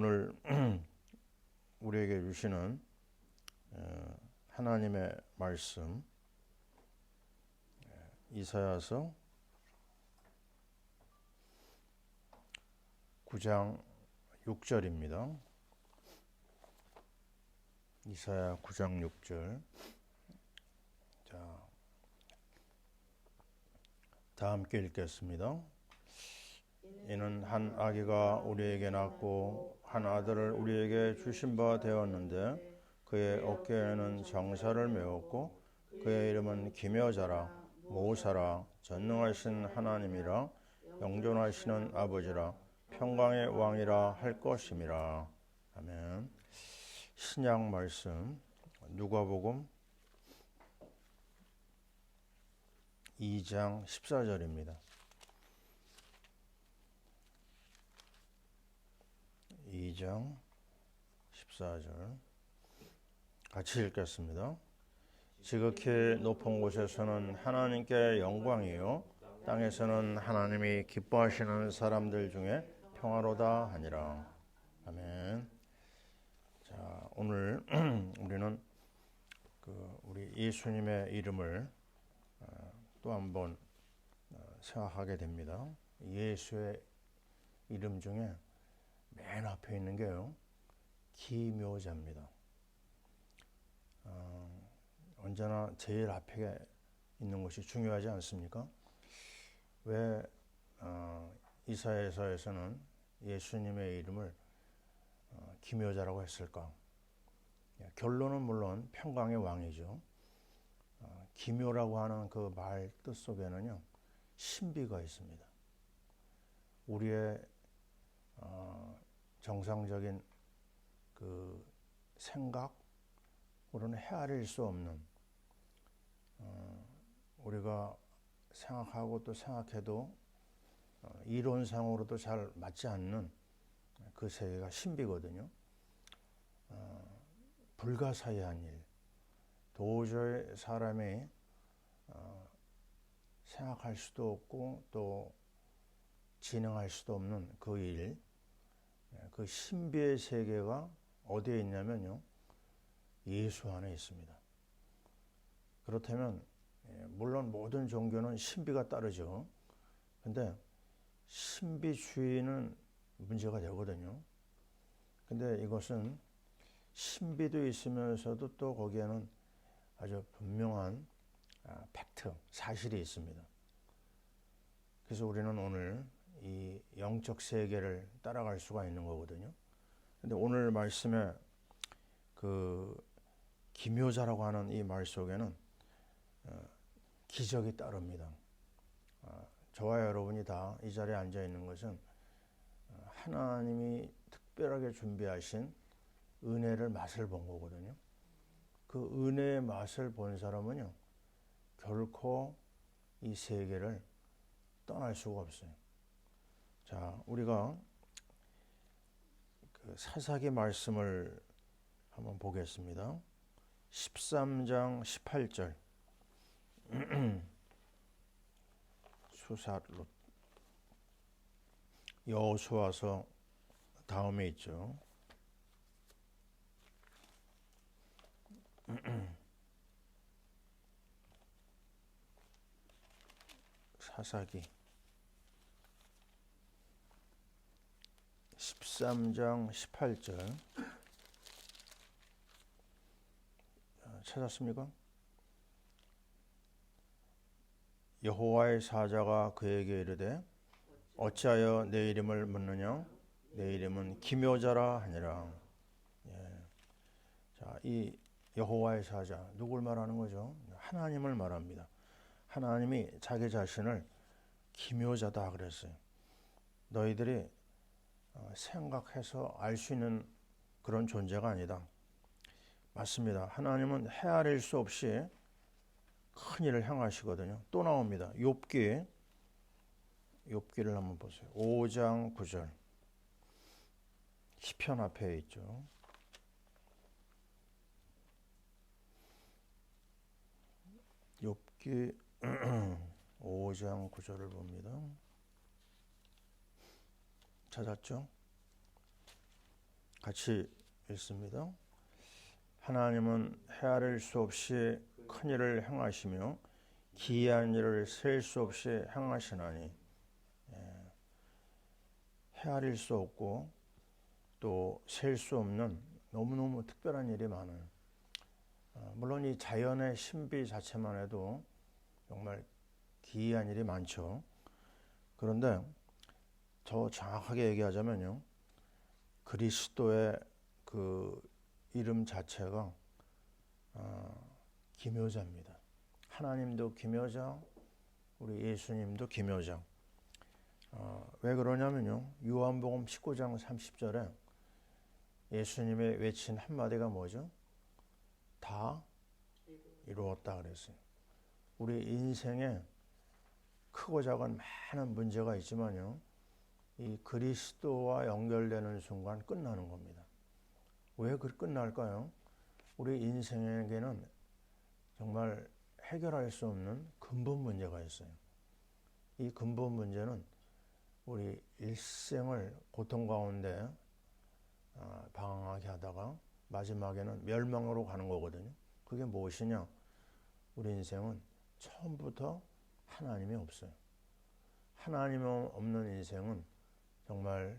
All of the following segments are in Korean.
오늘 우리에게 주시는 하나님의 말씀 이사야서 9장 6절입니다. 이사야 9장 6절. 자, 다 함께 읽겠습니다. 이는 한 아기가 우리에게 낳고 한 아들을 우리에게 주신 바 되었는데 그의 어깨에는 정사를 메었고 그의 이름은 기묘자라 모사라 전능하신 하나님이라 영존하시는 아버지라 평강의 왕이라 할 것임이라. 아멘. 신약 말씀 누가복음 2장 14절입니다. 2장 14절 같이 읽겠습니다. 지극히 높은 곳에서는 하나님께 영광이요 땅에서는 하나님이 기뻐하시는 사람들 중에 평화로다 하니라. 아멘. 자, 오늘 우리는 우리 예수님의 이름을 또 한번 생각하게 됩니다. 예수의 이름 중에 맨 앞에 있는 게요, 기묘자입니다. 언제나 제일 앞에 있는 것이 중요하지 않습니까? 왜 이사야서에서는 예수님의 이름을 기묘자라고 했을까? 결론은 물론 평강의 왕이죠. 기묘라고 하는 그 말 뜻 속에는요, 신비가 있습니다. 우리의 정상적인 그 생각으로는 헤아릴 수 없는, 우리가 생각하고 또 생각해도 이론상으로도 잘 맞지 않는 그 세계가 신비거든요. 불가사의한 일, 도저히 사람이 생각할 수도 없고 또 진행할 수도 없는 그 일, 그 신비의 세계가 어디에 있냐면요, 예수 안에 있습니다. 그렇다면 물론 모든 종교는 신비가 따르죠. 근데 신비주의는 문제가 되거든요. 근데 이것은 신비도 있으면서도 또 거기에는 아주 분명한 팩트, 사실이 있습니다. 그래서 우리는 오늘 이 영적 세계를 따라갈 수가 있는 거거든요. 근데 오늘 말씀에 그 기묘자라고 하는 이 말 속에는 기적이 따릅니다. 저와 여러분이 다 이 자리에 앉아 있는 것은 하나님이 특별하게 준비하신 은혜를 맛을 본 거거든요. 그 은혜의 맛을 본 사람은요, 결코 이 세계를 떠날 수가 없어요. 자, 우리가 그 사사기 말씀을 한번 보겠습니다. 13장 18절. 수사롯 여호수아서 다음에 있죠. 사사기 13장 18절 찾았습니까? 여호와의 사자가 그에게 이르되 어찌하여 내 이름을 묻느냐? 내 이름은 기묘자라 하니라. 자, 이 여호와의 사자, 누굴 말하는 거죠? 하나님을 말합니다. 하나님이 자기 자신을 기묘자다 그랬어요. 너희들이 생각해서 알 수 있는 그런 존재가 아니다. 맞습니다. 하나님은 헤아릴 수 없이 큰 일을 행하시거든요. 또 나옵니다. 욥기를 한번 보세요. 5장 9절. 시편 앞에 있죠. 욥기 5장 9절을 봅니다. 찾았죠? 같이 읽습니다. 하나님은 헤아릴 수 없이 큰 일을 행하시며 기이한 일을 셀 수 없이 행하시나니. 헤아릴 수 없고 또 셀 수 없는 너무너무 특별한 일이 많아요. 물론 이 자연의 신비 자체만 해도 정말 기이한 일이 많죠. 그런데 더 정확하게 얘기하자면요, 그리스도의 그 이름 자체가 기묘자입니다. 하나님도 기묘자, 우리 예수님도 기묘자. 왜 그러냐면요, 요한복음 19장 30절에 예수님의 외친 한마디가 뭐죠? 다 이루었다 그랬어요. 우리 인생에 크고 작은 많은 문제가 있지만요, 이 그리스도와 연결되는 순간 끝나는 겁니다. 왜 끝날까요? 우리 인생에게는 정말 해결할 수 없는 근본 문제가 있어요. 이 근본 문제는 우리 일생을 고통 가운데 방황하게 하다가 마지막에는 멸망으로 가는 거거든요. 그게 무엇이냐? 우리 인생은 처음부터 하나님이 없어요. 하나님 없는 인생은 정말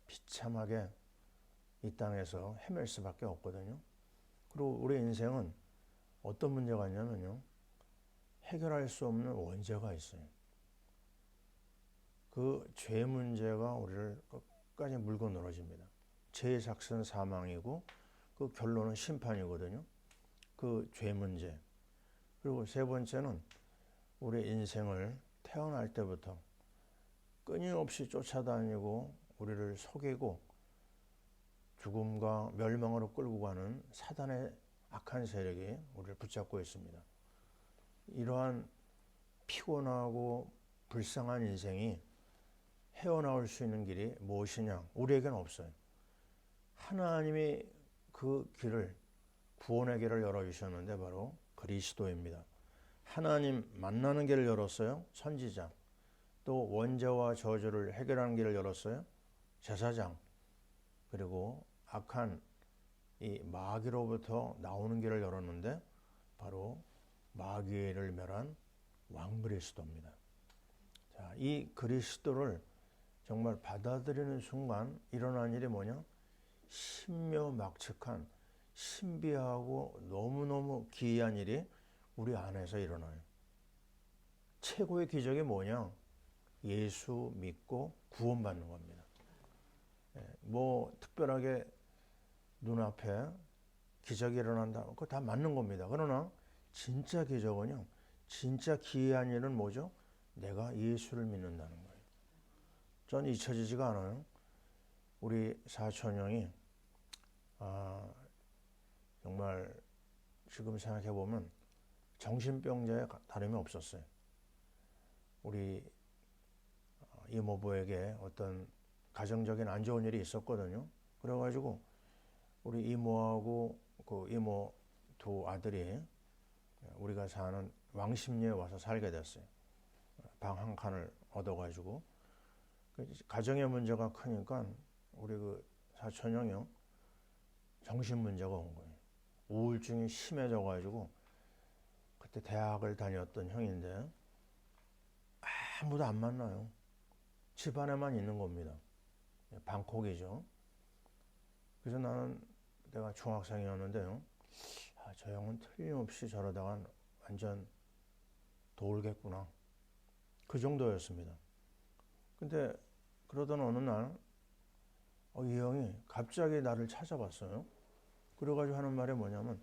비참하게 이 땅에서 헤맬 수밖에 없거든요. 그리고 우리 인생은 어떤 문제가 있냐면요, 해결할 수 없는 원죄가 있어요. 그 죄 문제가 우리를 끝까지 물고 늘어집니다. 죄의 삭은 사망이고 그 결론은 심판이거든요. 그 죄 문제. 그리고 세 번째는 우리 인생을 태어날 때부터 끊임없이 쫓아다니고 우리를 속이고 죽음과 멸망으로 끌고 가는 사단의 악한 세력이 우리를 붙잡고 있습니다. 이러한 피곤하고 불쌍한 인생이 헤어나올 수 있는 길이 무엇이냐? 우리에게는 없어요. 하나님이 그 길을, 구원의 길을 열어주셨는데 바로 그리스도입니다. 하나님 만나는 길을 열었어요. 선지자. 또 원죄와 저주를 해결하는 길을 열었어요. 제사장. 그리고 악한 이 마귀로부터 나오는 길을 열었는데 바로 마귀를 멸한 왕 그리스도입니다. 자, 이 그리스도를 정말 받아들이는 순간 일어난 일이 뭐냐? 신묘막측한 신비하고 너무너무 기이한 일이 우리 안에서 일어나요. 최고의 기적이 뭐냐? 예수 믿고 구원받는 겁니다. 뭐 특별하게 눈앞에 기적이 일어난다, 그거 다 맞는 겁니다. 그러나 진짜 기적은요, 진짜 기이한 일은 뭐죠? 내가 예수를 믿는다는 거예요. 전 잊혀지지가 않아요. 우리 사촌 형이 정말 지금 생각해 보면 정신병자에 다름이 없었어요. 우리 이모부에게 어떤 가정적인 안 좋은 일이 있었거든요. 그래가지고 우리 이모하고 그 이모 두 아들이 우리가 사는 왕십리에 와서 살게 됐어요. 방 한 칸을 얻어가지고. 가정의 문제가 크니까 우리 그 사촌 형이 정신 문제가 온 거예요. 우울증이 심해져가지고 그때 대학을 다녔던 형인데 아무도 안 만나요. 집 안에만 있는 겁니다. 방콕이죠. 그래서 나는 내가 중학생이었는데요. 저 형은 틀림없이 저러다가 완전 돌겠구나. 그 정도였습니다. 근데 그러던 어느 날 이 형이 갑자기 나를 찾아봤어요. 그래가지고 하는 말이 뭐냐면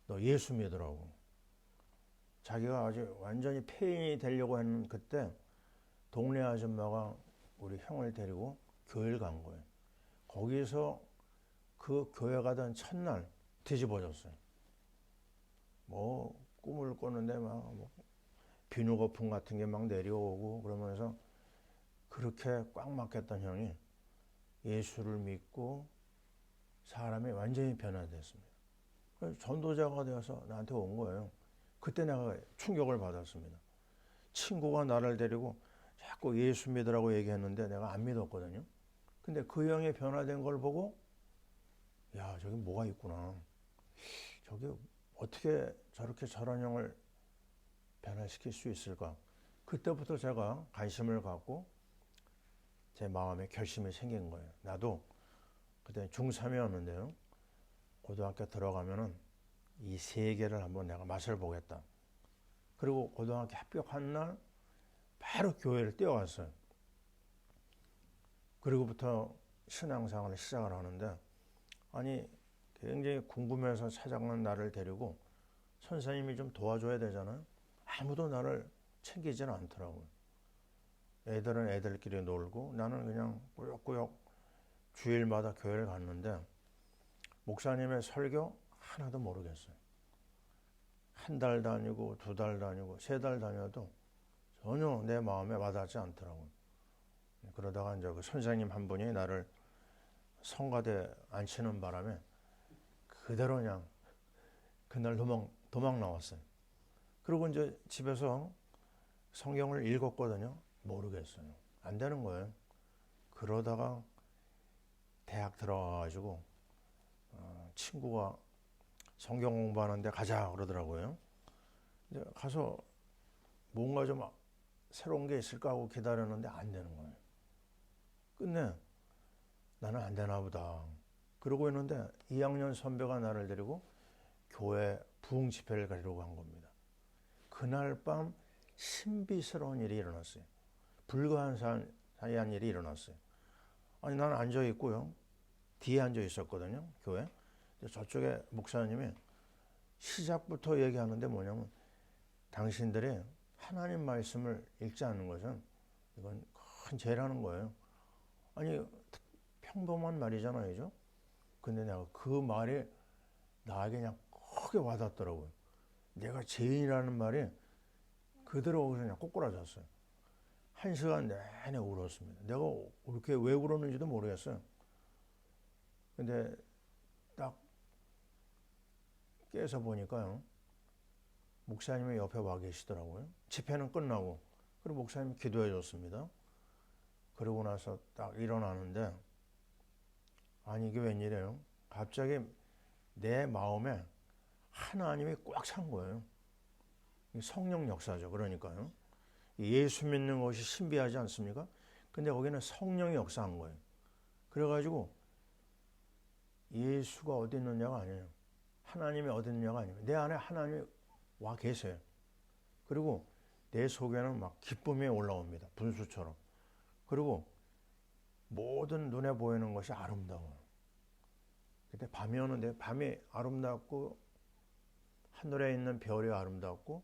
너 예수 믿으라고. 자기가 아주 완전히 폐인이 되려고 하는 그때 동네 아줌마가 우리 형을 데리고 교회를 간 거예요. 거기서 그 교회 가던 첫날 뒤집어졌어요. 뭐 꿈을 꿨는데 막 비누 거품 같은 게 막 내려오고 그러면서 그렇게 꽉 막혔던 형이 예수를 믿고 사람이 완전히 변화됐습니다. 그래서 전도자가 되어서 나한테 온 거예요. 그때 내가 충격을 받았습니다. 친구가 나를 데리고 자꾸 예수 믿으라고 얘기했는데 내가 안 믿었거든요. 근데 그 형이 변화된 걸 보고 저기 뭐가 있구나. 저기 어떻게 저렇게 저런 형을 변화시킬 수 있을까? 그때부터 제가 관심을 갖고 제 마음에 결심이 생긴 거예요. 나도 그때 중3이었는데요. 고등학교 들어가면은 이 세계를 한번 내가 맛을 보겠다. 그리고 고등학교 합격한 날 바로 교회를 뛰어갔어요. 그리고부터 신앙생활을 시작을 하는데, 아니 굉장히 궁금해서 찾아간 나를 데리고 선생님이 좀 도와줘야 되잖아요. 아무도 나를 챙기지는 않더라고요. 애들은 애들끼리 놀고 나는 그냥 꾸역꾸역 주일마다 교회를 갔는데 목사님의 설교 하나도 모르겠어요. 한 달 다니고 2달 다니고 3달 다녀도 전혀 내 마음에 와닿지 않더라고요. 그러다가 이제 그 선생님 한 분이 나를 성가대 앉히는 바람에 그대로 그냥 그날 도망 나왔어요. 그리고 이제 집에서 성경을 읽었거든요. 모르겠어요. 안 되는 거예요. 그러다가 대학 들어가가지고 친구가 성경 공부하는데 가자 그러더라고요. 이제 가서 뭔가 좀 새로운 게 있을까 하고 기다렸는데 안 되는 거예요. 끝내 나는 안 되나 보다. 그러고 있는데 2학년 선배가 나를 데리고 교회 부흥 집회를 가려고 한 겁니다. 그날 밤 신비스러운 일이 일어났어요. 불가사의한 일이 일어났어요. 아니 나는 앉아 있고요. 뒤에 앉아 있었거든요. 교회. 저쪽에 목사님이 시작부터 얘기하는데 뭐냐면 당신들이 하나님 말씀을 읽지 않는 것은 이건 큰 죄라는 거예요. 아니 평범한 말이잖아요. 그죠? 근데 내가 그 말이 나에게 그냥 크게 와닿더라고요. 내가 죄인이라는 말이 그대로 거기서 그냥 꼬꾸라졌어요. 1시간 내내 울었습니다. 내가 이렇게 왜 울었는지도 모르겠어요. 근데 딱 깨서 보니까요. 목사님이 옆에 와 계시더라고요. 집회는 끝나고. 그리고 목사님이 기도해 줬습니다. 그러고 나서 딱 일어나는데 아니 이게 웬일이에요? 갑자기 내 마음에 하나님이 꽉 찬 거예요. 성령 역사죠. 그러니까요. 예수 믿는 것이 신비하지 않습니까? 근데 거기는 성령이 역사한 거예요. 그래가지고 예수가 어디 있느냐가 아니에요. 하나님이 어디 있느냐가 아니에요. 내 안에 하나님이 와 계세요. 그리고 내 속에는 막 기쁨이 올라옵니다. 분수처럼. 그리고 모든 눈에 보이는 것이 아름다워요. 그때 밤이 오는데 밤이 아름답고 하늘에 있는 별이 아름답고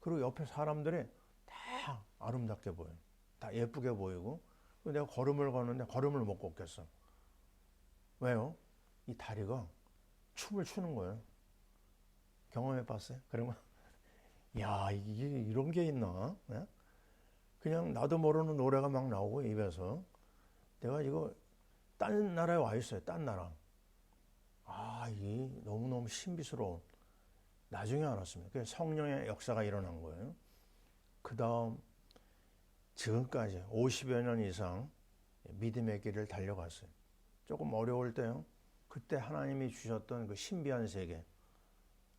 그리고 옆에 사람들이 다 아름답게 보여요. 다 예쁘게 보이고 내가 걸음을 걷는데 걸음을 못 걷겠어. 왜요? 이 다리가 춤을 추는 거예요. 경험해 봤어요? 그러면 야 이게 이런 게 있나? 네? 그냥 나도 모르는 노래가 막 나오고 입에서 내가 이거 딴 나라에 와 있어요. 딴 나라. 아 이게 너무너무 신비스러운. 나중에 알았습니다. 그래서 성령의 역사가 일어난 거예요. 그 다음 지금까지 50여 년 이상 믿음의 길을 달려갔어요. 조금 어려울 때요. 그때 하나님이 주셨던 그 신비한 세계.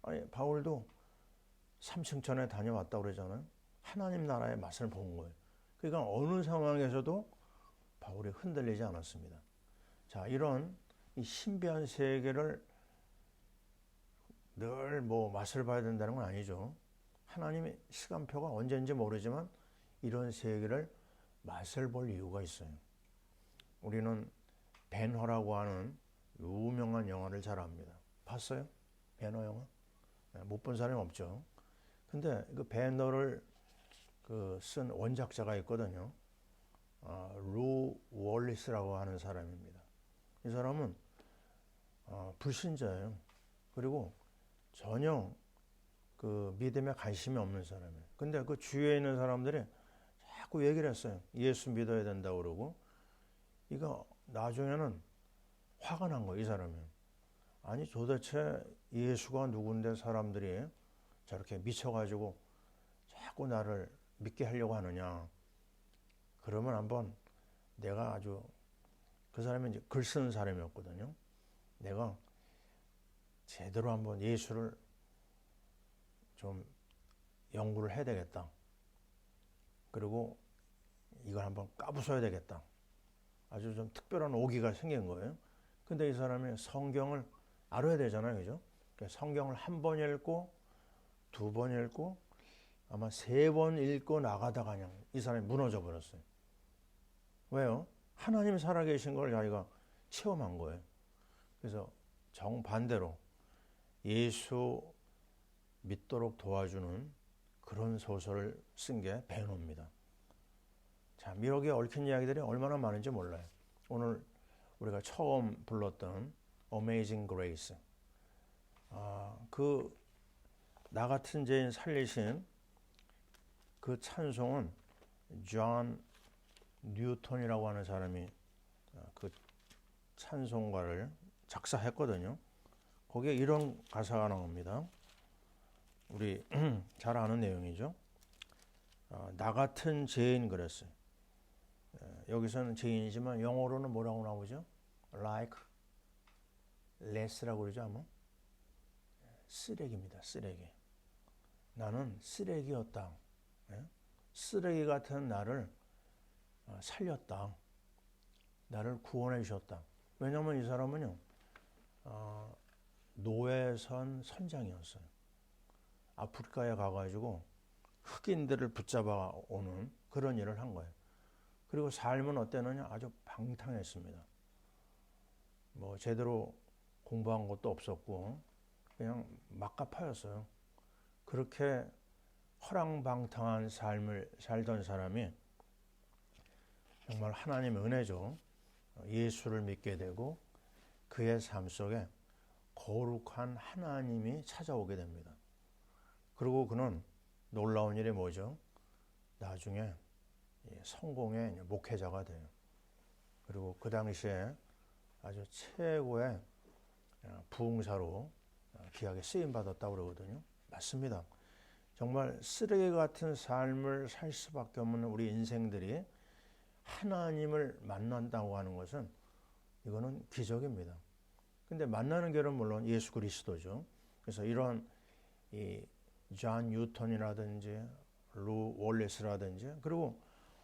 아니 바울도 삼층천에 다녀왔다고 그러잖아요. 하나님 나라의 맛을 본 거예요. 그러니까 어느 상황에서도 바울이 흔들리지 않았습니다. 자, 이런 이 신비한 세계를 늘 뭐 맛을 봐야 된다는 건 아니죠. 하나님의 시간표가 언제인지 모르지만 이런 세계를 맛을 볼 이유가 있어요. 우리는 벤허라고 하는 유명한 영화를 잘 압니다. 봤어요? 벤허 영화? 못 본 사람이 없죠. 근데 그 벤허를 쓴 원작자가 있거든요. 루 월리스라고 하는 사람입니다. 이 사람은 불신자예요. 그리고 전혀 그 믿음에 관심이 없는 사람이에요. 근데 그 주위에 있는 사람들이 자꾸 얘기를 했어요. 예수 믿어야 된다고 그러고. 이거 나중에는 화가 난 거예요, 이 사람이. 아니 도대체 예수가 누군데 사람들이 저렇게 미쳐가지고 자꾸 나를 믿게 하려고 하느냐. 그러면 한번 내가 아주 그 사람이 이제 글 쓰는 사람이었거든요. 내가 제대로 한번 예수를 좀 연구를 해야 되겠다. 그리고 이걸 한번 까부숴야 되겠다. 아주 좀 특별한 오기가 생긴 거예요. 근데 이 사람이 성경을 알아야 되잖아요. 그죠? 성경을 한 번 읽고, 두 번 읽고, 아마 세 번 읽고 나가다가 그냥 이 사람이 무너져 버렸어요. 왜요? 하나님이 살아계신 걸 자기가 체험한 거예요. 그래서 정반대로 예수 믿도록 도와주는 그런 소설을 쓴 게 베노입니다. 자, 미혹에 얽힌 이야기들이 얼마나 많은지 몰라요. 오늘 우리가 처음 불렀던 Amazing Grace, 나 같은 죄인 살리신 그 찬송은 존 뉴턴이라고 하는 사람이 그 찬송가를 작사했거든요. 거기에 이런 가사가 나옵니다. 우리 잘 아는 내용이죠. 나 같은 죄인 그랬어요. 여기서는 죄인이지만 영어로는 뭐라고 나오죠? Like less라고 그러죠 아마? 쓰레기입니다. 쓰레기. 나는 쓰레기였다. 쓰레기 같은 나를 살렸다. 나를 구원해 주셨다. 왜냐하면 이 사람은요, 노예선 선장이었어요. 아프리카에 가가지고 흑인들을 붙잡아 오는 그런 일을 한 거예요. 그리고 삶은 어땠느냐? 아주 방탕했습니다. 뭐 제대로 공부한 것도 없었고 그냥 막가파였어요. 그렇게 허랑방탕한 삶을 살던 사람이 정말 하나님의 은혜죠. 예수를 믿게 되고 그의 삶 속에 거룩한 하나님이 찾아오게 됩니다. 그리고 그는 놀라운 일이 뭐죠? 나중에 성공의 목회자가 돼요. 그리고 그 당시에 아주 최고의 부흥사로 귀하게 쓰임받았다고 그러거든요. 맞습니다. 정말 쓰레기 같은 삶을 살 수밖에 없는 우리 인생들이 하나님을 만난다고 하는 것은 이거는 기적입니다. 근데 만나는 길은 물론 예수 그리스도죠. 그래서 이런 존 뉴턴이라든지 루 월레스라든지 그리고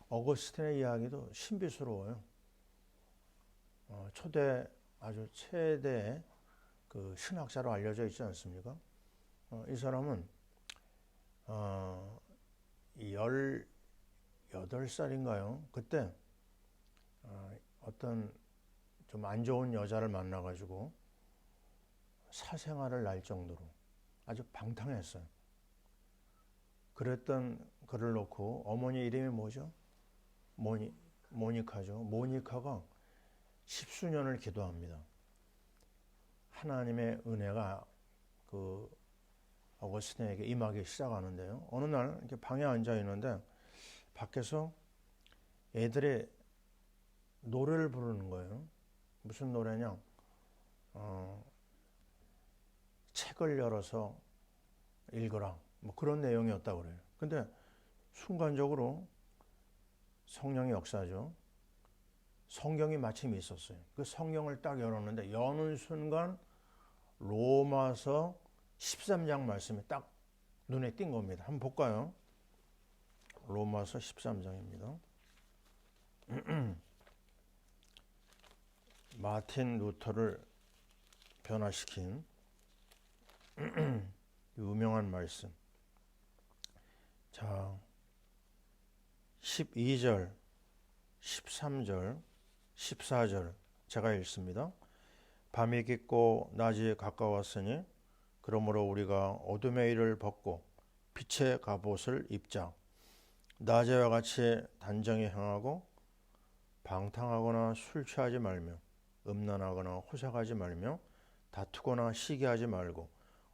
어거스틴의 이야기도 신비스러워요. 아주 최대 그 신학자로 알려져 있지 않습니까? 이 사람은 18살인가요? 그때 어떤 좀 안 좋은 여자를 만나가지고 사생활을 날 정도로 아주 방탕했어요. 그랬던 그를 놓고 어머니 이름이 뭐죠? 모니카죠. 모니카가 10수년을 기도합니다. 하나님의 은혜가 그 어거스틴에게 임하기 시작하는데요. 어느 날 이렇게 방에 앉아 있는데 밖에서 애들이 노래를 부르는 거예요. 무슨 노래냐? 책을 열어서 읽어라. 뭐 그런 내용이었다고 그래요. 근데 순간적으로 성령의 역사죠. 성경이 마침 있었어요. 그 성경을 딱 열었는데 여는 순간 로마서 13장 말씀이 딱 눈에 띈 겁니다. 한번 볼까요? 로마서 13장입니다. 마틴 루터를 변화시킨 유명한 말씀. 자, 12절, 13절, 14절 제가 읽습니다. 밤이 깊고 낮이 가까웠으니 그러므로 우리가 어둠의 일을 벗고 빛의 갑옷을 입자. 낮에와 같이 단정히 행하고 방탕하거나 술 취하지 말며 음란하거나 호색하지 말며 다투거나 시기하지 말고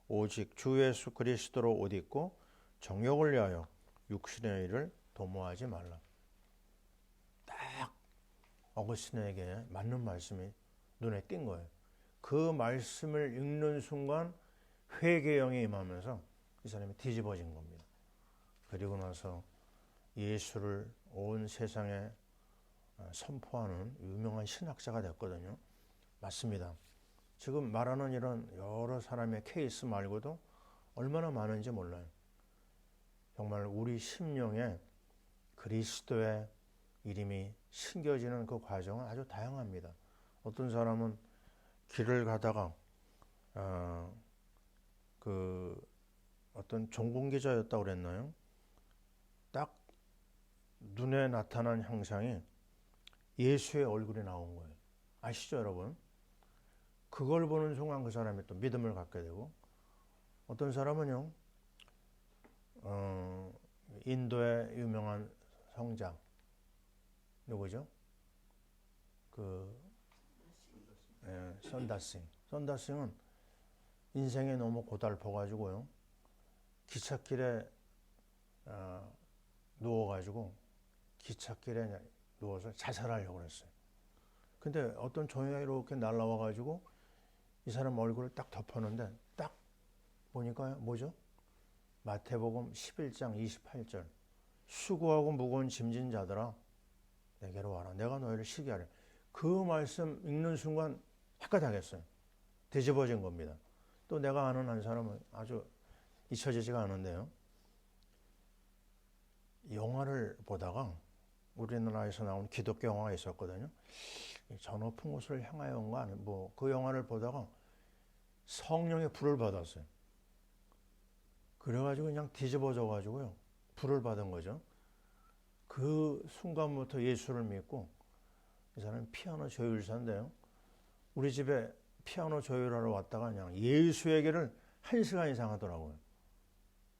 오직 주 예수 그리스도로 옷 입고 정욕을 위하여 육신의 일을 도모하지 말라. 딱 어거스틴에게 맞는 말씀이 눈에 띈 거예요. 그 말씀을 읽는 순간 회개의 영이 임하면서 이 사람이 뒤집어진 겁니다. 그리고 나서 예수를 온 세상에 선포하는 유명한 신학자가 됐거든요. 맞습니다. 지금 말하는 이런 여러 사람의 케이스 말고도 얼마나 많은지 몰라요. 정말 우리 심령에 그리스도의 이름이 심겨지는 그 과정은 아주 다양합니다. 어떤 사람은 길을 가다가 그 어떤 종군기자였다고 그랬나요? 딱 눈에 나타난 형상이 예수의 얼굴이 나온 거예요. 아시죠, 여러분? 그걸 보는 순간 그 사람이 또 믿음을 갖게 되고, 어떤 사람은요, 인도의 유명한 성장, 누구죠? 선다싱. 선다싱은 인생이 너무 고달퍼가지고요, 기찻길에 누워가지고 기찻길에 누워서 자살하려고 그랬어요. 근데 어떤 종이가 이렇게 날라와가지고 이 사람 얼굴을 딱 덮었는데 딱 보니까 뭐죠? 마태복음 11장 28절. 수고하고 무거운 짐진 자들아 내게로 와라. 내가 너희를 쉬게 하리. 그 말씀 읽는 순간 헷갈하겠어요. 뒤집어진 겁니다. 또 내가 아는 한 사람은 아주 잊혀지지가 않은데요. 영화를 보다가 우리나라에서 나온 기독교 영화가 있었거든요. 저 높은 곳을 향하여 온 거 아니에요. 그 영화를 보다가 성령의 불을 받았어요. 그래가지고 그냥 뒤집어져가지고요, 불을 받은 거죠. 그 순간부터 예수를 믿고, 이 사람은 피아노 조율사인데요, 우리 집에 피아노 조율하러 왔다가 그냥 예수에게를 1시간 이상 하더라고요.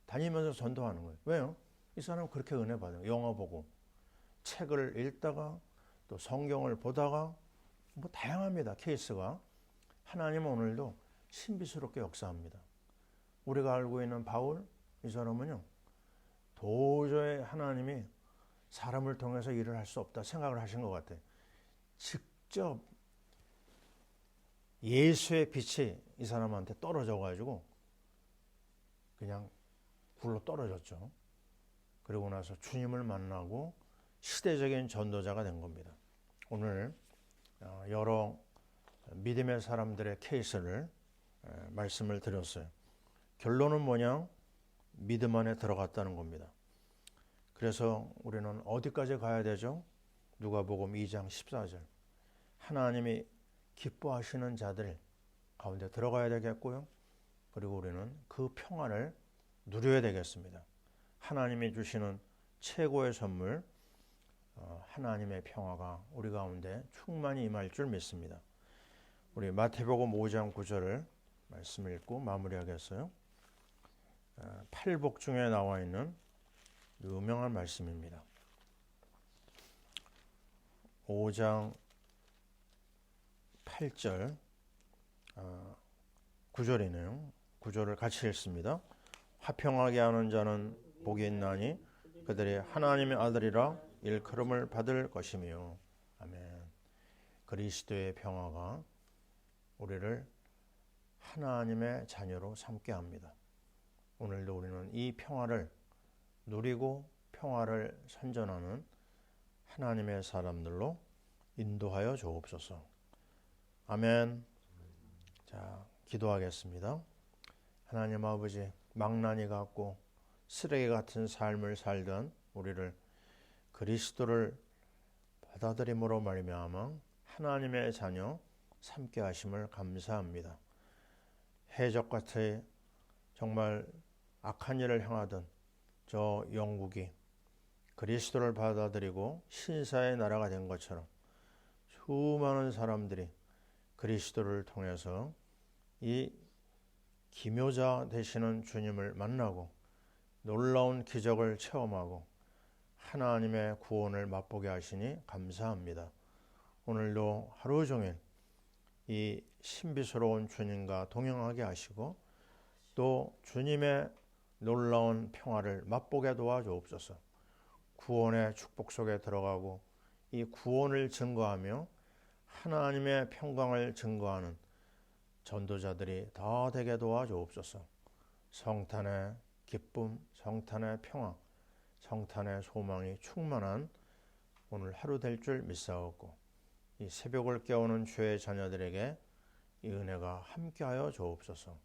다니면서 전도하는 거예요. 왜요? 이 사람은 그렇게 은혜 받아요. 영화 보고 책을 읽다가 또 성경을 보다가 다양합니다. 케이스가. 하나님은 오늘도 신비스럽게 역사합니다. 우리가 알고 있는 바울, 이 사람은요, 도저히 하나님이 사람을 통해서 일을 할 수 없다 생각을 하신 것 같아요. 직접 예수의 빛이 이 사람한테 떨어져가지고 그냥 굴러 떨어졌죠. 그리고 나서 주님을 만나고 시대적인 전도자가 된 겁니다. 오늘 여러 믿음의 사람들의 케이스를 말씀을 드렸어요. 결론은 뭐냐? 믿음 안에 들어갔다는 겁니다. 그래서 우리는 어디까지 가야 되죠? 누가복음 2장 14절. 하나님이 기뻐하시는 자들 가운데 들어가야 되겠고요. 그리고 우리는 그 평안을 누려야 되겠습니다. 하나님이 주시는 최고의 선물, 하나님의 평화가 우리 가운데 충만히 임할 줄 믿습니다. 우리 마태복음 5장 9절을 말씀 읽고 마무리하겠어요. 팔복 중에 나와 있는 유명한 말씀입니다. 5장 8절 9절이네요. 9절을 같이 읽습니다. 화평하게 하는 자는 복이 있나니 그들이 하나님의 아들이라 일컬음을 받을 것이며. 아멘. 그리스도의 평화가 우리를 하나님의 자녀로 삼게 합니다. 오늘도 우리는 이 평화를 누리고 평화를 선전하는 하나님의 사람들로 인도하여 주옵소서. 아멘. 자, 기도하겠습니다. 하나님 아버지, 망나니 같고 쓰레기 같은 삶을 살던 우리를 그리스도를 받아들임으로 말미암아 하나님의 자녀 삼게 하심을 감사합니다. 해적같이 정말 악한 일을 행하던 저 영국이 그리스도를 받아들이고 신사의 나라가 된 것처럼 수많은 사람들이 그리스도를 통해서 이 기묘자 되시는 주님을 만나고 놀라운 기적을 체험하고 하나님의 구원을 맛보게 하시니 감사합니다. 오늘도 하루 종일 이 신비스러운 주님과 동행하게 하시고 또 주님의 놀라운 평화를 맛보게 도와주옵소서. 구원의 축복 속에 들어가고 이 구원을 증거하며 하나님의 평강을 증거하는 전도자들이 다 되게 도와주옵소서. 성탄의 기쁨, 성탄의 평화, 성탄의 소망이 충만한 오늘 하루 될 줄 믿사옵고 이 새벽을 깨우는 주의 자녀들에게 이 은혜가 함께하여 주옵소서.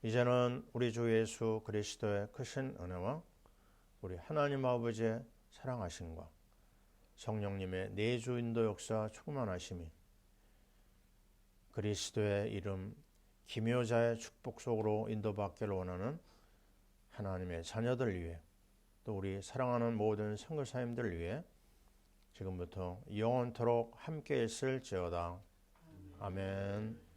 이제는 우리 주 예수 그리스도의 크신 은혜와 우리 하나님 아버지의 사랑하심과 성령님의 내주 인도 역사 충만하심이 그리스도의 이름 기묘자의 축복 속으로 인도받기를 원하는 하나님의 자녀들 위해 또 우리 사랑하는 모든 선교사님들 위해 지금부터 영원토록 함께 있을지어다. 아멘.